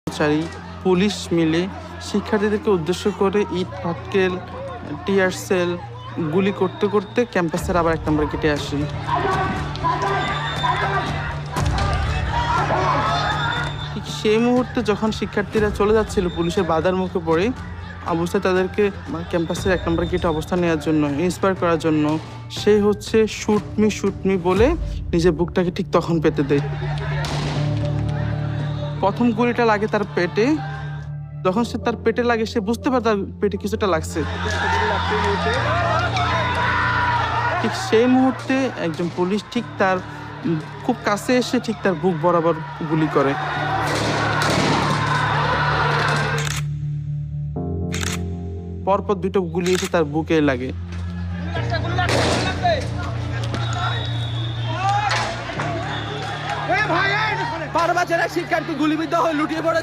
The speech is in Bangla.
কর্মচারী পুলিশ মিলে শিক্ষার্থীদেরকে উদ্দেশ্য করে ইট পাটকেল টিয়ার সেল গুলি করতে করতে ক্যাম্পাসের আবার 1 নম্বর গেটে আসি। ঠিক সেই মুহূর্তে যখন শিক্ষার্থীরা চলে যাচ্ছিল পুলিশের বাধার মুখে পড়ে, অবস্থায় তাদেরকে ক্যাম্পাসের 1 নম্বর গেটে অবস্থান নেওয়ার জন্য ইন্সপায়ার করার জন্য সে হচ্ছে শুট মি বলে নিজের বুকটাকে ঠিক তখন পেতে দেয়। প্রথম গুলিটা লাগে তার পেটে। যখন সে তার পেটে লাগে সে বুঝতে পারে তার পেটে কিছুটা লাগছে। ঠিক সেই মুহূর্তে একজন পুলিশ ঠিক তার খুব কাছে এসে ঠিক তার বুক বরাবর গুলি করে। পরপর 2টো গুলি এসে তার বুকে লাগে। বাচ্চারা শিক্ষার্থী গুলিবিদ্ধ হয়ে লুটিয়ে পড়েছে।